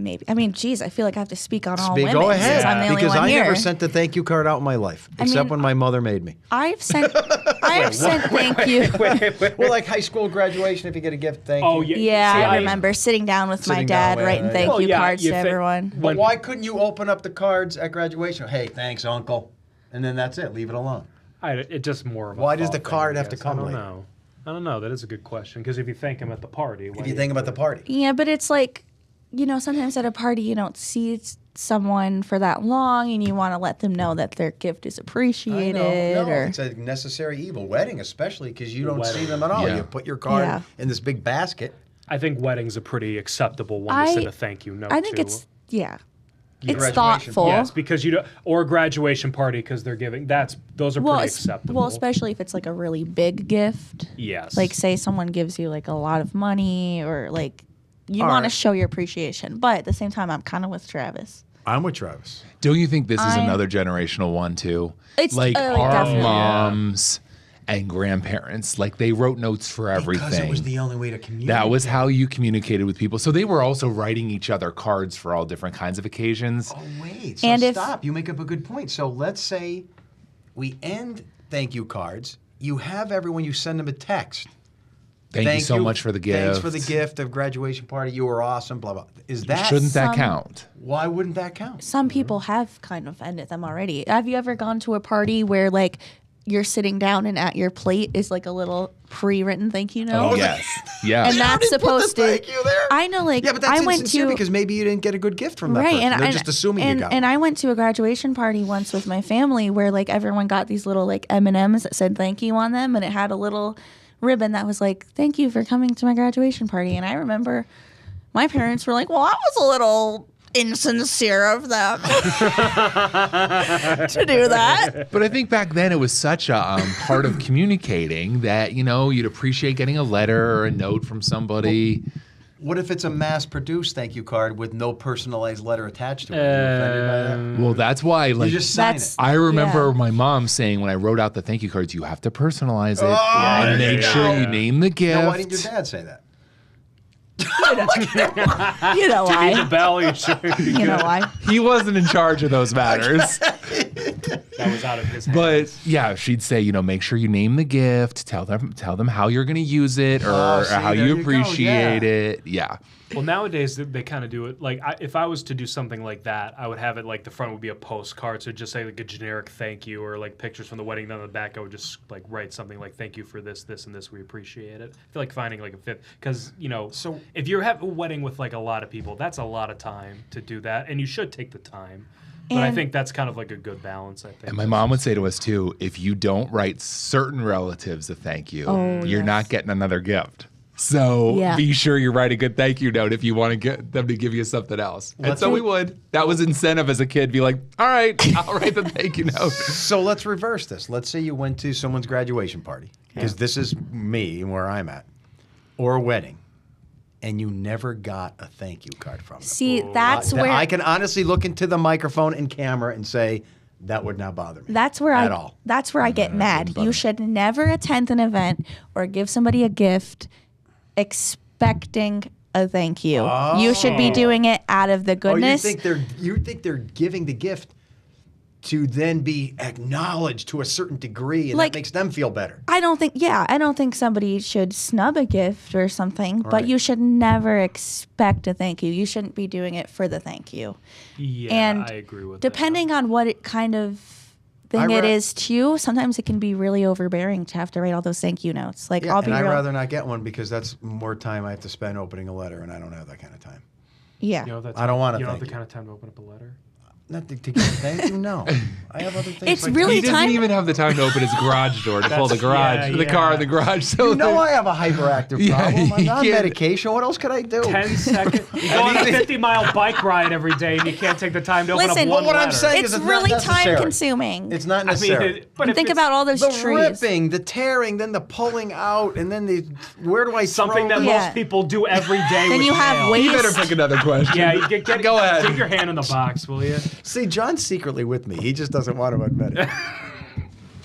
Maybe. I mean, geez, I feel like I have to speak on all women Go ahead, since I'm the only because one I here. never sent a thank you card out in my life, except when my mother made me. I've sent thank you. Well, like high school graduation, if you get a gift, thank Oh, you. yeah. Yeah, See, I remember sitting down with my Sitting down dad with- writing yeah. thank Well, you yeah, cards you to think- everyone. But why couldn't you open up the cards at graduation? Hey, thanks, uncle. And then that's it. Leave it alone. It's just more of a Why does thought the thing, card I have to guess. come I don't later? know. I don't know. That is a good question. Because if you thank him at the party, If you think about the party. Yeah, but it's like, sometimes at a party you don't see someone for that long and you want to let them know that their gift is appreciated. No, or it's a necessary evil. Wedding, especially, because you don't see Wedding. them at all. Yeah. You put your card Yeah. in this big basket. I think wedding's a pretty acceptable one to send a thank you note I think to. it's it's Graduation. thoughtful. Yes, because or a graduation party because they're giving. Those are pretty acceptable. Well, especially if it's like a really big gift. Yes. Like say someone gives you like a lot of money or like you All want to right. show your appreciation. But at the same time, I'm kind of with Travis. I'm with Travis. Don't you think this is another generational one too? It's- like like, our definitely. moms and grandparents, like they wrote notes for everything. Because it was the only way to communicate. That was how you communicated with people. So they were also writing each other cards for all different kinds of occasions. Oh, wait. So And if- stop. You make up a good point. So let's say we end thank you cards. You have everyone, you send them a text. Thank you so much for the gift. Thanks for the gift of graduation party. You were awesome, blah, blah. Is that... Shouldn't that some- count? Why wouldn't that count? Some people have kind of ended them already. Have you ever gone to a party where like you're sitting down and at your plate is like a little pre-written thank you note? Oh, yes. Yeah. And that's didn't put the supposed to. thank you there. I know, like Yeah, but that's I went insincere to because maybe you didn't get a good gift from that right, person. and They're just assuming you got and one. I went to a graduation party once with my family where like everyone got these little like M&Ms that said thank you on them, and it had a little ribbon that was like thank you for coming to my graduation party. And I remember my parents were like, well, that was a little insincere of them to do that. But I think back then it was such a part of communicating that, you'd appreciate getting a letter or a note from somebody. What if it's a mass-produced thank you card with no personalized letter attached to it? Are you offended by that? Well, that's why, like, You just sign That's- it. I remember Yeah. my mom saying when I wrote out the thank you cards, you have to personalize it Oh, and there make you sure go. you name the gift. Now, why didn't your dad say that? You know the why? bell. You should. You know why? He wasn't in charge of those matters. That was out of his hands. But yeah, she'd say, make sure you name the gift, tell them how you're going to use it or, Oh, see, how there you you go, appreciate yeah. it. Yeah. Well, nowadays they kind of do it. Like, if I was to do something like that, I would have it like the front would be a postcard, so it'd just say like a generic thank you, or like pictures from the wedding. Then on the back, I would just like write something like "Thank you for this, this, and this. We appreciate it." I feel like finding like a fifth, because So- if you have a wedding with like a lot of people, that's a lot of time to do that, and you should take the time. But I think that's kind of like a good balance, I think. And my mom would say to us, too, if you don't write certain relatives a thank you, you're not getting another gift. So be sure you write a good thank you note if you want to get them to give you something else. And so we would. That was incentive as a kid. Be like, all right, I'll write the thank you note. So let's reverse this. Let's say you went to someone's graduation party, because this is me where I'm at, or a wedding, and you never got a thank you card from them. See, that's where I can honestly look into the microphone and camera and say, that would not bother me. That's where I get mad. You should never attend an event or give somebody a gift expecting a thank you. You should be doing it out of the goodness. You think they're giving the gift to then be acknowledged to a certain degree, and that makes them feel better. I don't think somebody should snub a gift or something, but you should never expect a thank you. You shouldn't be doing it for the thank you. Yeah, and I agree with depending on what it kind of thing it is too, sometimes it can be really overbearing to have to write all those thank you notes. Like, I'd rather not get one, because that's more time I have to spend opening a letter, and I don't have that kind of time. Yeah. I don't want to. You don't have the kind of time to open up a letter? Not to get a thank you, no. I have other things. It's really he doesn't even have the time to open his garage door to pull the car in the garage. So I have a hyperactive problem. I'm on medication. What else could I do? 10 seconds. You go on a 50-mile bike ride every day, and you can't take the time to open up one what letter. I'm saying it's is really not necessary. time-consuming. It's not necessary. But think about all those trees. The ripping, the tearing, then the pulling out, and then where do I something throw that most people do every day. Then you have waste. You better pick another question. Yeah, go ahead. Get your hand in the box, will you? See, John's secretly with me. He just doesn't want to admit it.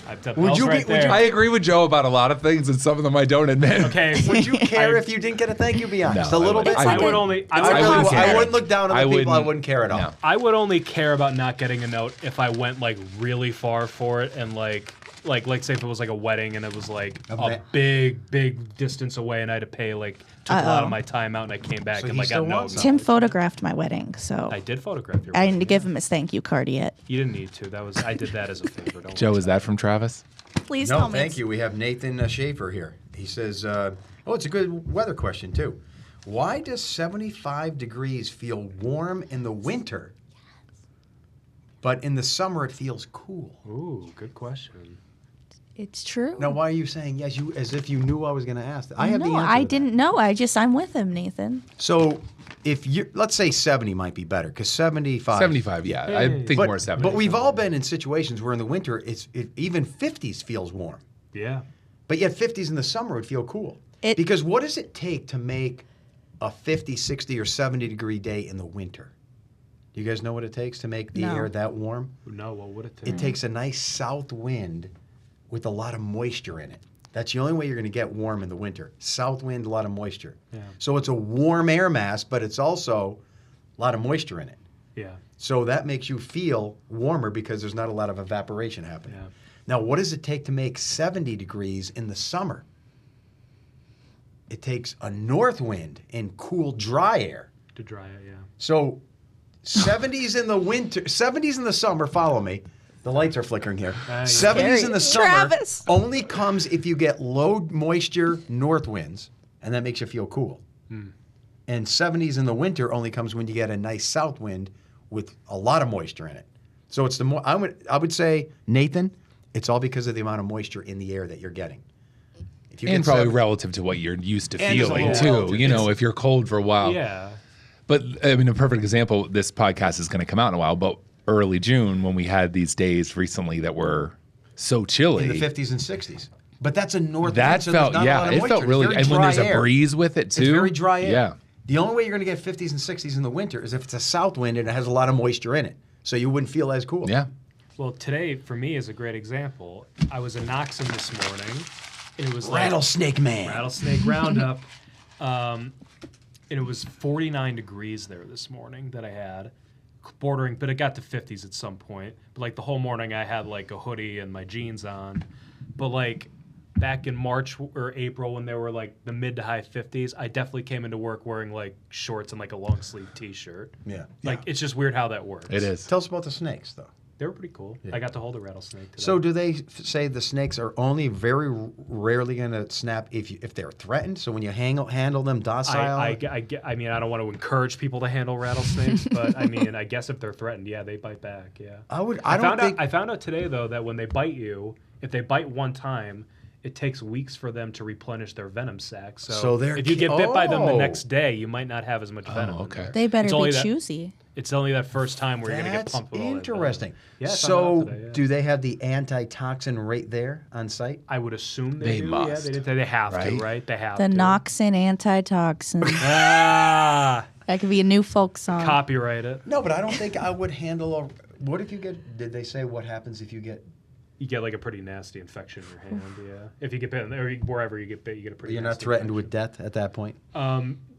I agree with Joe about a lot of things, and some of them I don't admit. Okay. Would you care if you didn't get a thank you? Be honest. No, a little bit. I wouldn't look down on the people. I wouldn't care at all. No. I would only care about not getting a note if I went like really far for it, and like say if it was like a wedding and it was like a big distance away, and I had to pay took a lot of my time out, and I came back and got no. Tim photographed my wedding, so I did photograph your I wedding. didn't give him his thank you card yet. You didn't need to. I did that as a favor. Don't Joe, is that from Travis? Please no, tell me. thank you. We have Nathan Schaefer here. He says, it's a good weather question, too. Why does 75 degrees feel warm in the winter, but in the summer it feels cool? Ooh, good question. It's true. Now, why are you saying yes, as if you knew I was going to ask that? I have the answer. I didn't know. I'm with him, Nathan. So, let's say 70 might be better, because 75. 75, yeah. I think more 70. But we've all been in situations where in the winter, even 50s feels warm. Yeah. But yet 50s in the summer would feel cool. Because what does it take to make a 50, 60, or 70 degree day in the winter? Do you guys know what it takes to make the air that warm? No, what would it take? It takes a nice south wind with a lot of moisture in it. That's the only way you're going to get warm in the winter. South wind, a lot of moisture. Yeah. So it's a warm air mass, but it's also a lot of moisture in it. Yeah. So that makes you feel warmer because there's not a lot of evaporation happening. Yeah. Now, what does it take to make 70 degrees in the summer? It takes a north wind and cool, dry air. To dry it, yeah. So 70s in the winter, 70s in the summer, follow me. The lights are flickering here. 70s in the summer only comes if you get low moisture north winds, and that makes you feel cool. And 70s in the winter only comes when you get a nice south wind with a lot of moisture in it. So it's I would say, Nathan, it's all because of the amount of moisture in the air that you're getting. If you and probably relative to what you're used to feeling too. You know, if you're cold for a while. Yeah. But I mean, a perfect example. This podcast is going to come out in a while, but early June when we had these days recently that were so chilly. In the 50s and 60s. But that's a north that wind, so felt, there's not a lot of it moisture. felt really, and when there's air. a breeze with it too. It's very dry air. Yeah. The only way you're going to get 50s and 60s in the winter is if it's a south wind and it has a lot of moisture in it. So you wouldn't feel as cool. Yeah. Well, today for me is a great example. I was in Knoxon this morning, and it was Rattlesnake Man. Rattlesnake Roundup. And it was 49 degrees there this morning that I had, bordering, but it got to 50s at some point. But like the whole morning I had like a hoodie and my jeans on. But like back in March or April when they were like the mid to high 50s, I definitely came into work wearing like shorts and like a long sleeve t-shirt. Yeah. Like it's just weird how that works. It is. Tell us about the snakes, though. They were pretty cool. I got to hold a rattlesnake today. So do they say the snakes are only very rarely going to snap if they're threatened? So when you handle them docile? I mean, I don't want to encourage people to handle rattlesnakes, but I mean, I guess if they're threatened, yeah, they bite back. Yeah. I found out today though that when they bite you, if they bite one time, it takes weeks for them to replenish their venom sac. So if you get bit by them the next day, you might not have as much venom. Okay. They better be choosy. It's only that first time where you're going to get pumped with all that interesting. Yeah, so today, yeah. do they have the antitoxin right there on site? I would assume they do. must. Yeah, they have to, right? They have the to. Noxin antitoxin. Ah, That could be a new folk song. copyright it. No, but I don't think I would handle what if you get, did they say what happens if you get? You get like a pretty nasty infection in your hand, yeah. If you get bit, or wherever you get bit, you get a pretty You're not nasty threatened infection. with death at that point?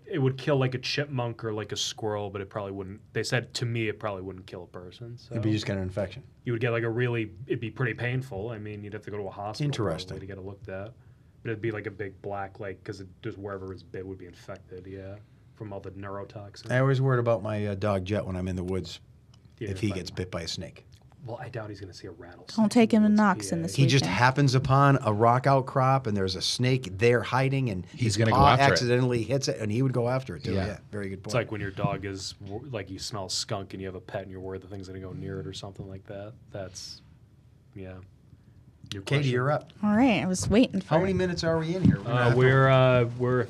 It would kill like a chipmunk or like a squirrel, but it probably wouldn't. They said to me it probably wouldn't kill a person. So It'd be just get an infection. you would get like it'd be pretty painful. I mean, you'd have to go to a hospital Interesting. probably to get it looked at. But it'd be like a big black, like, because just wherever it's bit would be infected, yeah, from all the neurotoxin. I always worried about my dog Jet when I'm in the woods Yeah, if he fine. gets bit by a snake. Well, I doubt he's going to see a rattlesnake. Don't take him to in the Knox woods. in this He just weekend. happens upon a rock outcrop and there's a snake there hiding and He's his gonna go paw after it. accidentally hits it and he would go after it too. Yeah. Yeah, very good point. It's like when your dog is, like, you smell skunk and you have a pet and you're worried the thing's going to go near it or something like that. That's, yeah. Your Katie, question. you're up. All right, I was waiting for How many minutes are we in here? We're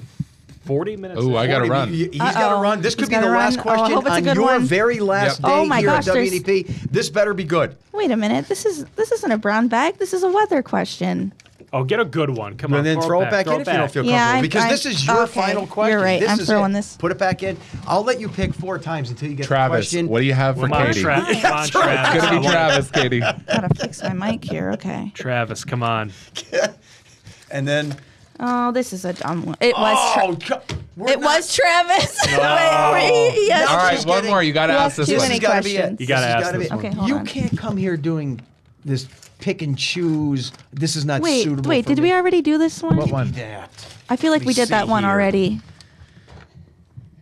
40 minutes. Ooh, in. I gotta 40. run. He's got to run. This could He's be the gotta last run. Oh, I question hope it's a on good your one. very last Yep. day Oh my here gosh, at there's- WNEP. This better be good. Wait a minute. This isn't a brown bag. This is a weather question. Oh, get a good one. Come on. And then throw it back in if you don't feel Yeah, comfortable. Because I'm- this is your okay, final question. you're right. This I'm is throwing it. this. Put it back in. I'll let you pick 4 times until you get the Travis, question. what do you have for Come on, Katie? Travis. Come on, It's Travis. gonna be Travis, Katie. Gotta fix my mic here. Okay. Travis, come on. And then... Oh, this is a dumb one. It was. We're not- Travis. Wait, yes. All right, just one kidding. more. You got to You ask asked this too one. many This has gotta be it. questions. You gotta This has ask gotta this be it. one. Okay, hold You on. can't come here doing this pick and choose. This is not Wait, suitable wait. for Did me. we already do this one? What one? That. I feel like Let we me did that see one here. already.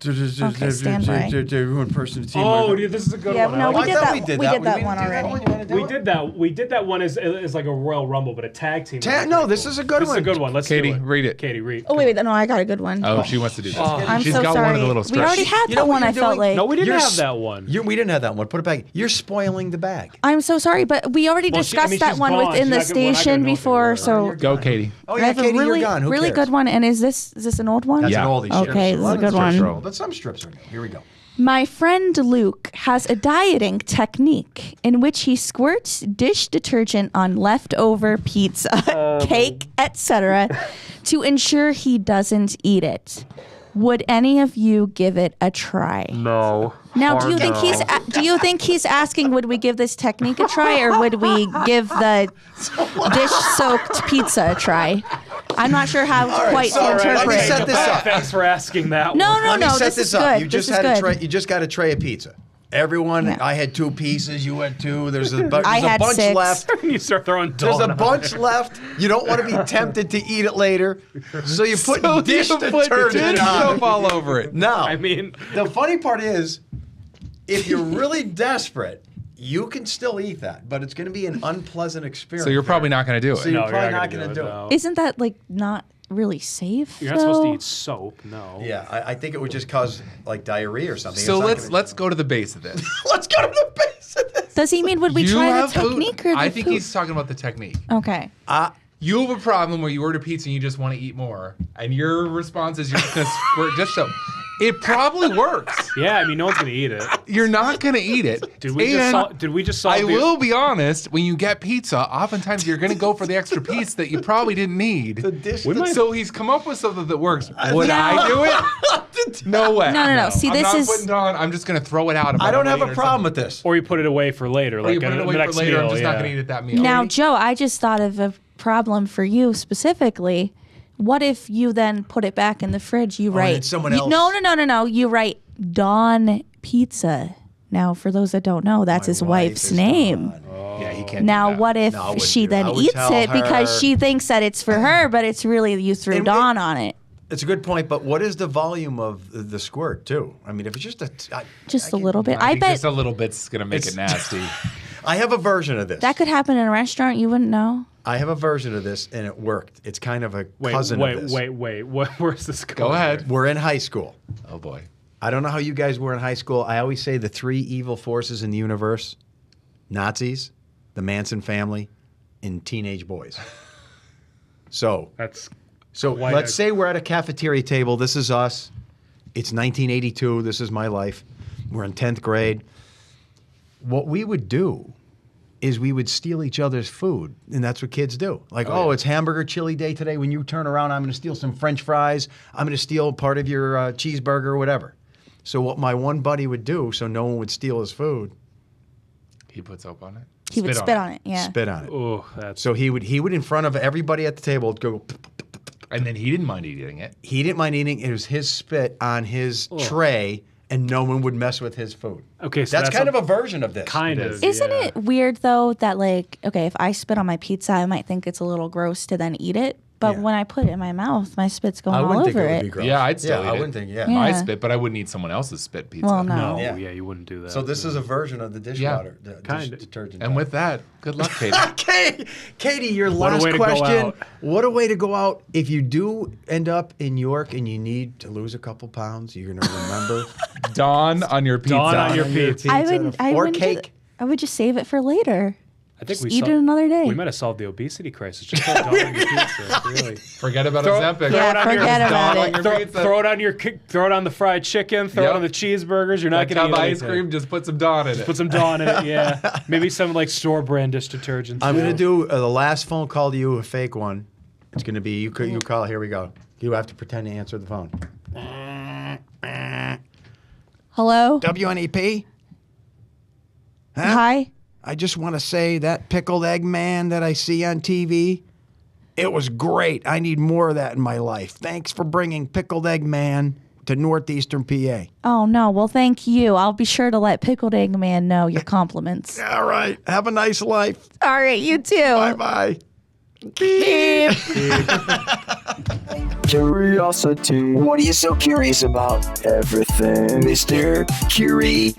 Okay, stand by. One person team. Oh, dude, this is a good Yeah, one. no, I we like did I thought that. we did We that. did that didn't one do already. You wanna do We it? did that. We did that one as like a Royal Rumble, but a tag team. No, this is a good This is one. a good one. Let's Katie, do it. read it. Katie, read. Oh wait, no, I got a good one. Oh, she wants to do this. I'm She's so got sorry. one of the little We stretch. already had You know that what one. you're I felt doing? like. No, we didn't You're have s- that one. We didn't have that one. Put it back. You're spoiling the bag. I'm so sorry, but we already Well, discussed she's that one gone. within the She's not gonna- we're not gonna station know if they before. were. So Go, Katie. Oh I yeah, have Katie, a really, you're gone. Who really cares? good one. And is this an old one? That's Yeah. an oldie. Okay, this is a good Strips one. are old, but some strips are new. Here we go. My friend Luke has a dieting technique in which he squirts dish detergent on leftover pizza, cake, etc., to ensure he doesn't eat it. Would any of you give it a try? No. Now, do you think he's asking would we give this technique a try or would we give the dish-soaked pizza a try? I'm not sure how quite to let me interpret. set this up. Thanks for asking that. No, one. no, Let me no. set This is this up. good. You just This had is a tray. good. You just got a tray of pizza. Everyone, Yeah. I had 2 pieces. You had 2. There's a I had bunch 6. left. you start throwing There's a Dawn bunch on it. left. You don't want to be tempted to eat it later, so you put So dish you put detergent dish on soap it. all over it. Now, I mean, the funny part is, if you're really desperate, you can still eat that, but it's going to be an unpleasant experience. So you're probably not going to do So it. you're no, probably you're not gonna going to do it. no. Isn't that like not really safe? You're not supposed to though? eat soap. No. Yeah, I think it would just cause like diarrhea or something. So It's not let's go to the base of this. let's go to the base of this. Does he mean would we You try the have food. technique or the I think food? he's talking about the technique. Okay. You have a problem where you order pizza and you just want to eat more, and your response is you're just going to squirt just so. It probably works. Yeah, I mean, no one's gonna eat it. You're not going to eat it. Did we just solve? I will be honest. When you get pizza, oftentimes you're going to go for the extra piece that you probably didn't need. The dish. So he's come up with something that works. Would I do it? No way. No. See, I'm this not is putting it on. I'm just going to throw it out. I don't have a problem with this. Or you put it away for later, Or you like put it the away for next later. meal. I'm just not yeah. going to eat it that meal. now, Joe. I just thought of a problem for you specifically. What if you then put it back in the fridge? You write it's someone you- else. No. You write Dawn Pizza. Now, for those that don't know, that's his wife's name. Yeah, he can't. Now, do that. what if No, I wouldn't she do that. then I would eats tell it because her- she thinks that it's for her, but it's really you threw And Dawn on it? It's a good point, but what is the volume of the squirt too? I mean, if it's just Just a little bit. I I think bet. just a little bit's going to make it nasty. I have a version of this. That could happen in a restaurant. You wouldn't know. I have a version of this, and it worked. It's kind of a cousin of this. Wait. Where's this going? Go ahead. We're in high school. Oh, boy. I don't know how you guys were in high school. I always say the 3 evil forces in the universe: Nazis, the Manson family, and teenage boys. So let's say we're at a cafeteria table. This is us. It's 1982. This is my life. We're in 10th grade. What we would do is we would steal each other's food, and that's what kids do. Like, it's hamburger chili day today. When you turn around, I'm going to steal some French fries. I'm going to steal part of your cheeseburger or whatever. So what my one buddy would do, so no one would steal his food, He put soap on it? He would spit on it. Yeah. Spit on it. Oh, that's So he would in front of everybody at the table go. And then he didn't mind eating it. He didn't mind eating. It was his spit on his tray, and no one would mess with his food. okay. So That's kind of a version of this. kind of. Isn't yeah. it weird though that like, okay, if I spit on my pizza, I might think it's a little gross to then eat it. But Yeah. when I put it in my mouth, my spit's going I all wouldn't think over it would it. be gross. Yeah, I'd still eat I it. wouldn't think. Yeah. My spit, but I wouldn't eat someone else's spit pizza. Well, no. No, Yeah. you wouldn't do that. So this is a version of the dishwater, Kinda. detergent. And with that, good luck, Katie. Katie, your What a last way to go question. out. What a way to go out. If you do end up in York and you need to lose a couple pounds, you're going to remember. Dawn on your pizza. Dawn on your pizza. Or cake. I would just save it for later. I think Just eat it another day. We might have solved the obesity crisis. Just put Dawn on your pizza. Really. Forget about Throw- Ozempic. Yeah, it on your- forget about Dawn it. on your pizza. Throw it on the fried chicken. Throw it Yep. on the cheeseburgers. You're not Like going how to eat the ice anything. cream, just put some Dawn in it. Put some Dawn in it. Yeah. Maybe some like store brand dish detergents. I'm going to do the last phone call to you, a fake one. It's going to be, you call, here we go. You have to pretend to answer the phone. Hello? WNEP? Huh? Hi? I just want to say that Pickled Egg Man that I see on TV, it was great. I need more of that in my life. Thanks for bringing Pickled Egg Man to northeastern PA. Oh, no. Well, thank you. I'll be sure to let Pickled Egg Man know your compliments. All right. Have a nice life. All right, you too. Bye-bye. Beep. Curiosity. What are you so curious about? Everything, Mr. Curiosity.